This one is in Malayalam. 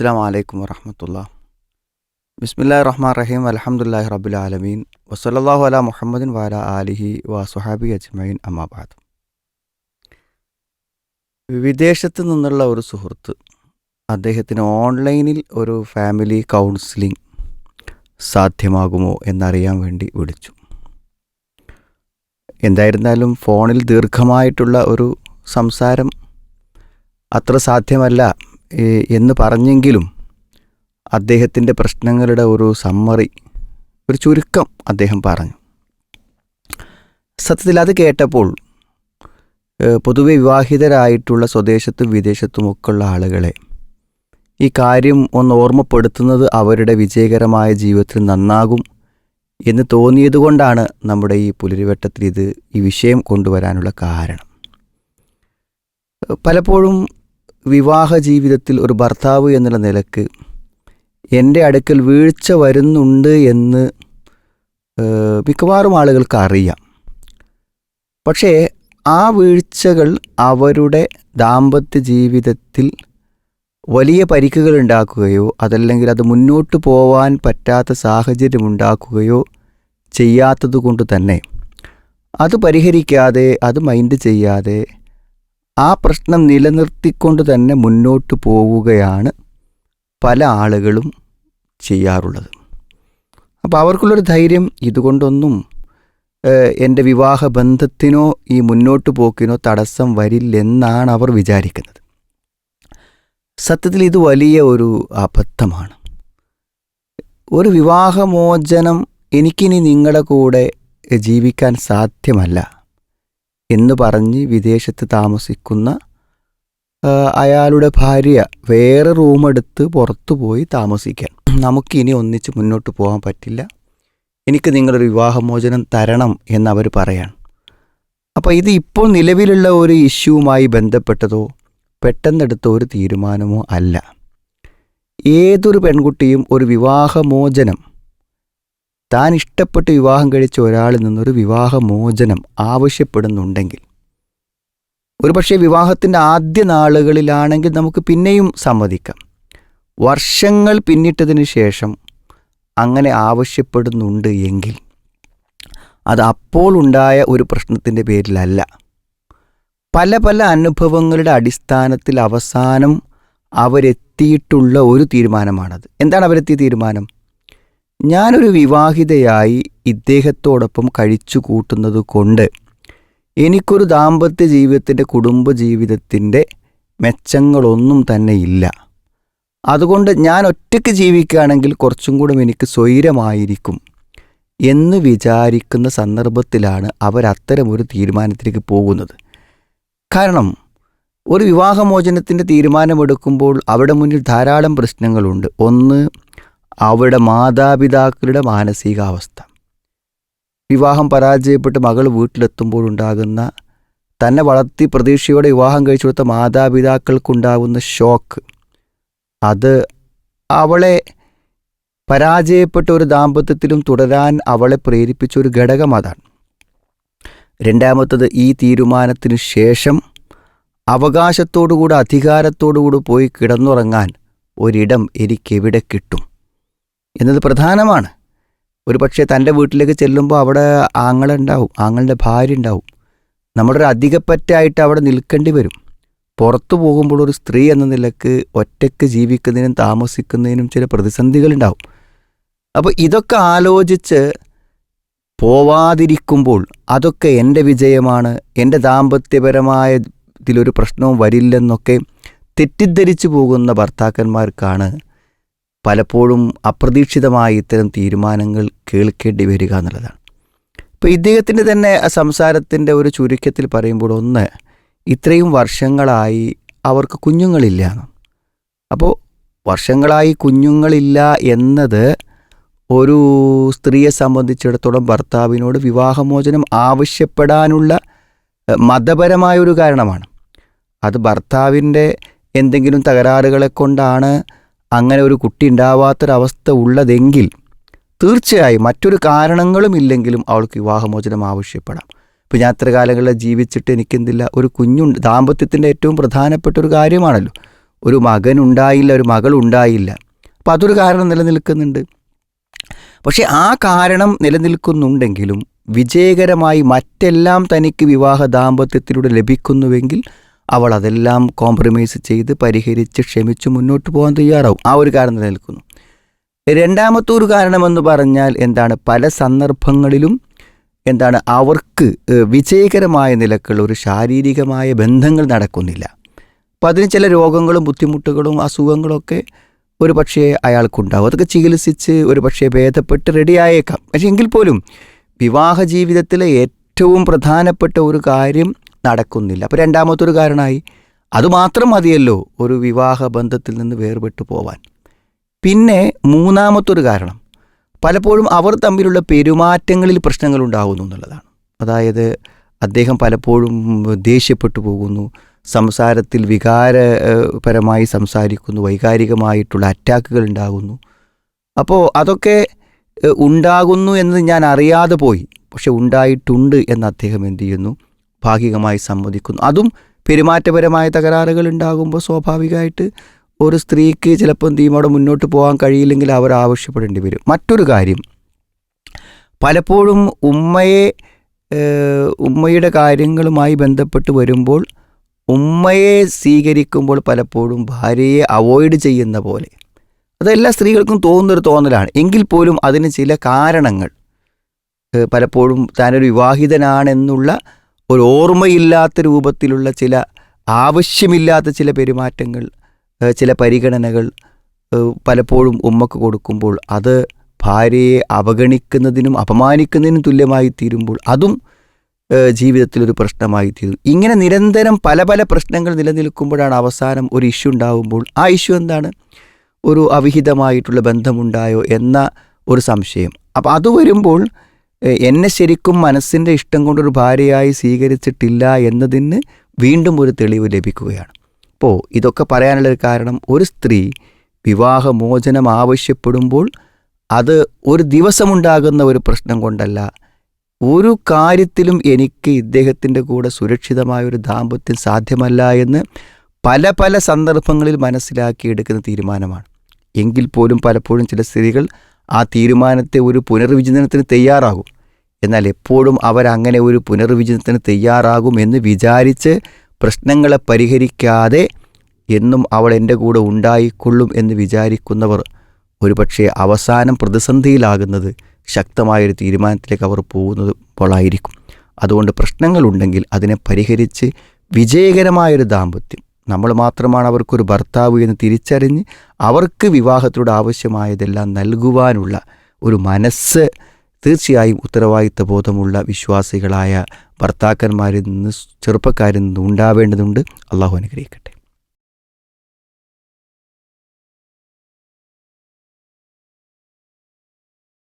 അസ്സലാമു അലൈക്കും വറഹ്മത്തുള്ളാഹി. ബിസ്മില്ലാഹിർ റഹ്മാനിർ റഹീം. അൽഹംദുലില്ലാഹി റബ്ബിൽ ആലമീൻ. വസല്ലല്ലാഹു അലാ മുഹമ്മദിൻ വഅലാ ആലിഹി വസ്വഹാബിഹി അജ്മഈൻ. അമ്മാ ബഅദ്. വിദേശത്ത് നിന്നുള്ള ഒരു സുഹൃത്ത് അദ്ദേഹത്തിന് ഓൺലൈനിൽ ഒരു ഫാമിലി കൗൺസിലിംഗ് സാധ്യമാകുമോ എന്നറിയാൻ വേണ്ടി വിളിച്ചു. എന്തായിരുന്നാലും ഫോണിൽ ദീർഘമായിട്ടുള്ള ഒരു സംസാരം അത്ര സാധ്യമല്ല എന്ന് പറഞ്ഞെങ്കിലും അദ്ദേഹത്തിൻ്റെ പ്രശ്നങ്ങളുടെ ഒരു സമ്മറി, ഒരു ചുരുക്കം അദ്ദേഹം പറഞ്ഞു. സത്യത്തിൽ അത് കേട്ടപ്പോൾ പൊതുവെ വിവാഹിതരായിട്ടുള്ള സ്വദേശത്തും വിദേശത്തുമൊക്കെയുള്ള ആളുകളെ ഈ കാര്യം ഒന്ന് ഓർമ്മപ്പെടുത്തുന്നത് അവരുടെ വിജയകരമായ ജീവിതത്തിൽ നന്നാകും എന്ന് തോന്നിയതുകൊണ്ടാണ് നമ്മുടെ ഈ പുലരിവട്ടത്തിൽ ഈ വിഷയം കൊണ്ടുവരാനുള്ള കാരണം. പലപ്പോഴും വിവാഹ ജീവിതത്തിൽ ഒരു ഭർത്താവ് എന്നുള്ള നിലക്ക് എൻ്റെ അടുക്കൽ വീഴ്ച വരുന്നുണ്ട് എന്ന് മിക്കവാറും ആളുകൾക്ക് അറിയാം. പക്ഷേ ആ വീഴ്ചകൾ അവരുടെ ദാമ്പത്യ ജീവിതത്തിൽ വലിയ പരിക്കുകൾ ഉണ്ടാക്കുകയോ അതല്ലെങ്കിൽ അത് മുന്നോട്ട് പോവാൻ പറ്റാത്ത സാഹചര്യം ഉണ്ടാക്കുകയോ ചെയ്യാത്തത് കൊണ്ട് തന്നെ അത് പരിഹരിക്കാതെ, അത് മൈൻഡ് ചെയ്യാതെ ആ പ്രശ്നം നിലനിർത്തിക്കൊണ്ട് തന്നെ മുന്നോട്ട് പോവുകയാണ് പല ആളുകളും ചെയ്യാറുള്ളത്. അപ്പോൾ അവർക്കുള്ളൊരു ധൈര്യം, ഇതുകൊണ്ടൊന്നും എൻ്റെ വിവാഹ ബന്ധത്തിനോ ഈ മുന്നോട്ട് പോക്കിനോ തടസ്സം വരില്ലെന്നാണ് അവർ വിചാരിക്കുന്നത്. സത്യത്തിൽ ഇത് വലിയ ഒരു അബദ്ധമാണ്. ഒരു വിവാഹമോചനം എനിക്കിനി നിങ്ങളുടെ കൂടെ ജീവിക്കാൻ സാധ്യമല്ല എന്ന് പറഞ്ഞ് വിദേശത്ത് താമസിക്കുന്ന അയാളുടെ ഭാര്യ വേറെ റൂമെടുത്ത് പുറത്തു പോയി താമസിക്കാൻ, നമുക്കിനി ഒന്നിച്ച് മുന്നോട്ട് പോകാൻ പറ്റില്ല, എനിക്ക് നിങ്ങളൊരു വിവാഹമോചനം തരണം എന്നവർ പറയാണ്. അപ്പോൾ ഇത് ഇപ്പോൾ നിലവിലുള്ള ഒരു ഇഷ്യൂവുമായി ബന്ധപ്പെട്ടതോ പെട്ടെന്നെടുത്ത ഒരു തീരുമാനമോ അല്ല. ഏതൊരു പെൺകുട്ടിയും ഒരു വിവാഹമോചനം, താൻ ഇഷ്ടപ്പെട്ട് വിവാഹം കഴിച്ച ഒരാളിൽ നിന്നൊരു വിവാഹമോചനം ആവശ്യപ്പെടുന്നുണ്ടെങ്കിൽ, ഒരുപക്ഷെ വിവാഹത്തിൻ്റെ ആദ്യ നാളുകളിലാണെങ്കിൽ നമുക്ക് പിന്നെയും സമ്മതിക്കാം. വർഷങ്ങൾ പിന്നിട്ടതിന് ശേഷം അങ്ങനെ ആവശ്യപ്പെടുന്നുണ്ട് എങ്കിൽ അത് അപ്പോൾ ഉണ്ടായ ഒരു പ്രശ്നത്തിൻ്റെ പേരിലല്ല, പല പല അനുഭവങ്ങളുടെ അടിസ്ഥാനത്തിൽ അവസാനം അവരെത്തിയിട്ടുള്ള ഒരു തീരുമാനമാണത്. എന്താണ് അവരെത്തിയ തീരുമാനം? ഞാനൊരു വിവാഹിതയായി ഇദ്ദേഹത്തോടൊപ്പം കഴിച്ചു കൂട്ടുന്നത് കൊണ്ട് എനിക്കൊരു ദാമ്പത്യ ജീവിതത്തിൻ്റെ, കുടുംബ ജീവിതത്തിൻ്റെ മെച്ചങ്ങളൊന്നും തന്നെ ഇല്ല. അതുകൊണ്ട് ഞാൻ ഒറ്റയ്ക്ക് ജീവിക്കുകയാണെങ്കിൽ കുറച്ചും കൂടെ എനിക്ക് സ്വൈരമായിരിക്കും എന്ന് വിചാരിക്കുന്ന സന്ദർഭത്തിലാണ് അവരത്തരമൊരു തീരുമാനത്തിലേക്ക് പോകുന്നത്. കാരണം ഒരു വിവാഹമോചനത്തിൻ്റെ തീരുമാനമെടുക്കുമ്പോൾ അവിടെ മുന്നിൽ ധാരാളം പ്രശ്നങ്ങളുണ്ട്. ഒന്ന്, അവരുടെ മാതാപിതാക്കളുടെ മാനസികാവസ്ഥ. വിവാഹം പരാജയപ്പെട്ട് മകൾ വീട്ടിലെത്തുമ്പോഴുണ്ടാകുന്ന, തന്നെ വളർത്തി പ്രതീക്ഷയോടെ വിവാഹം കഴിച്ചു കൊടുത്ത മാതാപിതാക്കൾക്കുണ്ടാകുന്ന ഷോക്ക്, അത് അവളെ പരാജയപ്പെട്ട ഒരു ദാമ്പത്യത്തിലും തുടരാൻ അവളെ പ്രേരിപ്പിച്ച ഒരു ഘടകം അതാണ്. രണ്ടാമത്തത്, ഈ തീരുമാനത്തിന് ശേഷം അവകാശത്തോടുകൂടി, അധികാരത്തോടുകൂടി പോയി കിടന്നുറങ്ങാൻ ഒരിടം എനിക്കെവിടെ കിട്ടും എന്നത് പ്രധാനമാണ്. ഒരു പക്ഷേ തൻ്റെ വീട്ടിലേക്ക് ചെല്ലുമ്പോൾ അവിടെ ആങ്ങളുണ്ടാവും, ആങ്ങളുടെ ഭാര്യ ഉണ്ടാവും, നമ്മുടെ ഒരു അധികപ്പറ്റായിട്ട് അവിടെ നിൽക്കേണ്ടി വരും. പുറത്തു പോകുമ്പോൾ ഒരു സ്ത്രീ എന്ന നിലക്ക് ഒറ്റയ്ക്ക് ജീവിക്കുന്നതിനും താമസിക്കുന്നതിനും ചില പ്രതിസന്ധികളുണ്ടാവും. അപ്പോൾ ഇതൊക്കെ ആലോചിച്ച് പോവാതിരിക്കുമ്പോൾ അതൊക്കെ എൻ്റെ വിജയമാണ്, എൻ്റെ ദാമ്പത്യപരമായ ഇതിലൊരു പ്രശ്നവും വരില്ലെന്നൊക്കെ തെറ്റിദ്ധരിച്ചു പോകുന്ന ഭർത്താക്കന്മാർക്കാണ് പലപ്പോഴും അപ്രതീക്ഷിതമായ ഇത്തരം തീരുമാനങ്ങൾ കേൾക്കേണ്ടി വരിക എന്നുള്ളതാണ്. ഇപ്പോൾ ഇദ്ദേഹത്തിൻ്റെ തന്നെ സംസാരത്തിൻ്റെ ഒരു ചുരുക്കത്തിൽ പറയുമ്പോൾ, ഒന്ന്, ഇത്രയും വർഷങ്ങളായി അവർക്ക് കുഞ്ഞുങ്ങളില്ല. അപ്പോൾ വർഷങ്ങളായി കുഞ്ഞുങ്ങളില്ല എന്നത് ഒരു സ്ത്രീയെ സംബന്ധിച്ചിടത്തോളം ഭർത്താവിനോട് വിവാഹമോചനം ആവശ്യപ്പെടാനുള്ള മതപരമായൊരു കാരണമാണ്. അത് ഭർത്താവിൻ്റെ എന്തെങ്കിലും തകരാറുകളെ കൊണ്ടാണ് അങ്ങനെ ഒരു കുട്ടി ഉണ്ടാവാത്തൊരവസ്ഥ ഉള്ളതെങ്കിൽ തീർച്ചയായും മറ്റൊരു കാരണങ്ങളും ഇല്ലെങ്കിലും അവൾക്ക് വിവാഹമോചനം ആവശ്യപ്പെടാം. ഇപ്പോൾ ഞാൻ എത്ര കാലങ്ങളിൽ ജീവിച്ചിട്ട് എനിക്കെന്തില്ല, ഒരു കുഞ്ഞുണ്ട്. ദാമ്പത്യത്തിൻ്റെ ഏറ്റവും പ്രധാനപ്പെട്ട ഒരു കാര്യമാണല്ലോ. ഒരു മകനുണ്ടായില്ല, ഒരു മകളുണ്ടായില്ല. അപ്പോൾ അതൊരു കാരണം നിലനിൽക്കുന്നുണ്ട്. പക്ഷെ ആ കാരണം നിലനിൽക്കുന്നുണ്ടെങ്കിലും വിജയകരമായി മറ്റെല്ലാം തനിക്ക് വിവാഹ ദാമ്പത്യത്തിലൂടെ ലഭിക്കുന്നുവെങ്കിൽ അവൾ അതെല്ലാം കോംപ്രമൈസ് ചെയ്ത് പരിഹരിച്ച് ക്ഷമിച്ച് മുന്നോട്ട് പോകാൻ തയ്യാറാവും. ആ ഒരു കാരണം നിലനിൽക്കുന്നു. രണ്ടാമത്തെ ഒരു കാരണമെന്ന് പറഞ്ഞാൽ എന്താണ്, പല സന്ദർഭങ്ങളിലും എന്താണ് അവർക്ക് വിജയകരമായ നിലക്കുള്ള ഒരു ശാരീരികമായ ബന്ധങ്ങൾ നടക്കുന്നില്ല. അപ്പം അതിന് ചില രോഗങ്ങളും ബുദ്ധിമുട്ടുകളും അസുഖങ്ങളൊക്കെ ഒരു പക്ഷേ അയാൾക്കുണ്ടാവും. അതൊക്കെ ചികിത്സിച്ച് ഒരു പക്ഷേ ഭേദപ്പെട്ട് റെഡിയായേക്കാം. പക്ഷേ എങ്കിൽ പോലും വിവാഹ ജീവിതത്തിലെ ഏറ്റവും പ്രധാനപ്പെട്ട ഒരു കാര്യം നടക്കുന്നില്ല. അപ്പോൾ രണ്ടാമത്തൊരു കാരണമായി. അതുമാത്രം മതിയല്ലോ ഒരു വിവാഹ ബന്ധത്തിൽ നിന്ന് വേർപെട്ടു പോവാൻ. പിന്നെ മൂന്നാമത്തൊരു കാരണം, പലപ്പോഴും അവർ തമ്മിലുള്ള പെരുമാറ്റങ്ങളിൽ പ്രശ്നങ്ങൾ ഉണ്ടാകുന്നു എന്നുള്ളതാണ്. അതായത് അദ്ദേഹം പലപ്പോഴും ദേഷ്യപ്പെട്ടു പോകുന്നു, സംസാരത്തിൽ വികാരപരമായി സംസാരിക്കുന്നു, വൈകാരികമായിട്ടുള്ള അറ്റാക്കുകൾ ഉണ്ടാകുന്നു. അപ്പോൾ അതൊക്കെ ഉണ്ടാകുന്നു എന്ന് ഞാൻ അറിയാതെ പോയി, പക്ഷെ ഉണ്ടായിട്ടുണ്ട് എന്ന് അദ്ദേഹം എന്ത് ചെയ്യുന്നു, ഭാഗികമായി സമ്മതിക്കുന്നു. അതും പെരുമാറ്റപരമായ തകരാറുകൾ ഉണ്ടാകുമ്പോൾ സ്വാഭാവികമായിട്ട് ഒരു സ്ത്രീക്ക് ചിലപ്പോൾ എന്ത് ചെയ്യും, അവിടെ മുന്നോട്ട് പോകാൻ കഴിയില്ലെങ്കിൽ അവർ ആവശ്യപ്പെടേണ്ടി വരും. മറ്റൊരു കാര്യം, പലപ്പോഴും ഉമ്മയുടെ കാര്യങ്ങളുമായി ബന്ധപ്പെട്ട് വരുമ്പോൾ ഉമ്മയെ സ്വീകരിക്കുമ്പോൾ പലപ്പോഴും ഭാര്യയെ അവോയ്ഡ് ചെയ്യുന്ന പോലെ, അതെല്ലാ സ്ത്രീകൾക്കും തോന്നുന്നൊരു തോന്നലാണ്. എങ്കിൽ പോലും അതിന് ചില കാരണങ്ങൾ, പലപ്പോഴും താനൊരു വിവാഹിതനാണെന്നുള്ള ഒരു ഓർമ്മയില്ലാത്ത രൂപത്തിലുള്ള ചില ആവശ്യമില്ലാത്ത ചില പെരുമാറ്റങ്ങൾ, ചില പരിഗണനകൾ പലപ്പോഴും ഉമ്മക്ക് കൊടുക്കുമ്പോൾ അത് ഭാര്യയെ അവഗണിക്കുന്നതിനും അപമാനിക്കുന്നതിനും തുല്യമായി തീരുമ്പോൾ അതും ജീവിതത്തിലൊരു പ്രശ്നമായി തീരും. ഇങ്ങനെ നിരന്തരം പല പല പ്രശ്നങ്ങൾ നിലനിൽക്കുമ്പോഴാണ് അവസാനം ഒരു ഇഷ്യൂ ഉണ്ടാകുമ്പോൾ ആ ഇഷ്യൂ എന്താണ്, ഒരു അവിഹിതമായിട്ടുള്ള ബന്ധമുണ്ടായോ എന്ന ഒരു സംശയം. അപ്പോൾ അത് വരുമ്പോൾ എന്നെ ശരിക്കും മനസ്സിൻ്റെ ഇഷ്ടം കൊണ്ടൊരു ഭാര്യയായി സ്വീകരിച്ചിട്ടില്ല എന്നതിന് വീണ്ടും ഒരു തെളിവ് ലഭിക്കുകയാണ്. അപ്പോൾ ഇതൊക്കെ പറയാനുള്ളൊരു കാരണം, ഒരു സ്ത്രീ വിവാഹമോചനം ആവശ്യപ്പെടുമ്പോൾ അത് ഒരു ദിവസമുണ്ടാകുന്ന ഒരു പ്രശ്നം കൊണ്ടല്ല, ഒരു കാര്യത്തിലും എനിക്ക് ഇദ്ദേഹത്തിൻ്റെ കൂടെ സുരക്ഷിതമായൊരു ദാമ്പത്യം സാധ്യമല്ല എന്ന് പല പല സന്ദർഭങ്ങളിൽ മനസ്സിലാക്കിയെടുക്കുന്ന തീരുമാനമാണ്. എങ്കിൽ പോലും പലപ്പോഴും ചില സ്ത്രീകൾ ആ തീരുമാനത്തെ ഒരു പുനർവിചിന്തനത്തിന് തയ്യാറാകും. എന്നാൽ എപ്പോഴും അവരങ്ങനെ ഒരു പുനർവിചിന്തനത്തിന് തയ്യാറാകും എന്ന് വിചാരിച്ച് പ്രശ്നങ്ങളെ പരിഹരിക്കാതെ എന്നും അവൾ എൻ്റെ കൂടെ ഉണ്ടായിക്കൊള്ളും എന്ന് വിചാരിക്കുന്നവർ ഒരുപക്ഷെ അവസാനം പ്രതിസന്ധിയിലാകുന്നത് ശക്തമായൊരു തീരുമാനത്തിലേക്ക് അവർ പോകുന്നപ്പോഴായിരിക്കും. അതുകൊണ്ട് പ്രശ്നങ്ങളുണ്ടെങ്കിൽ അതിനെ പരിഹരിച്ച് വിജയകരമായൊരു ദാമ്പത്യം, നമ്മൾ മാത്രമാണ് അവർക്കൊരു ഭർത്താവ് എന്ന് തിരിച്ചറിഞ്ഞ് അവർക്ക് വിവാഹത്തിലൂടെ ആവശ്യമായതെല്ലാം നൽകുവാനുള്ള ഒരു മനസ്സ് തീർച്ചയായും ഉത്തരവാദിത്വ ബോധമുള്ള വിശ്വാസികളായ ഭർത്താക്കന്മാരിൽ നിന്ന്, ചെറുപ്പക്കാരിൽ നിന്ന് ഉണ്ടാവേണ്ടതുണ്ട്. അള്ളാഹു അനുഗ്രഹിക്കട്ടെ.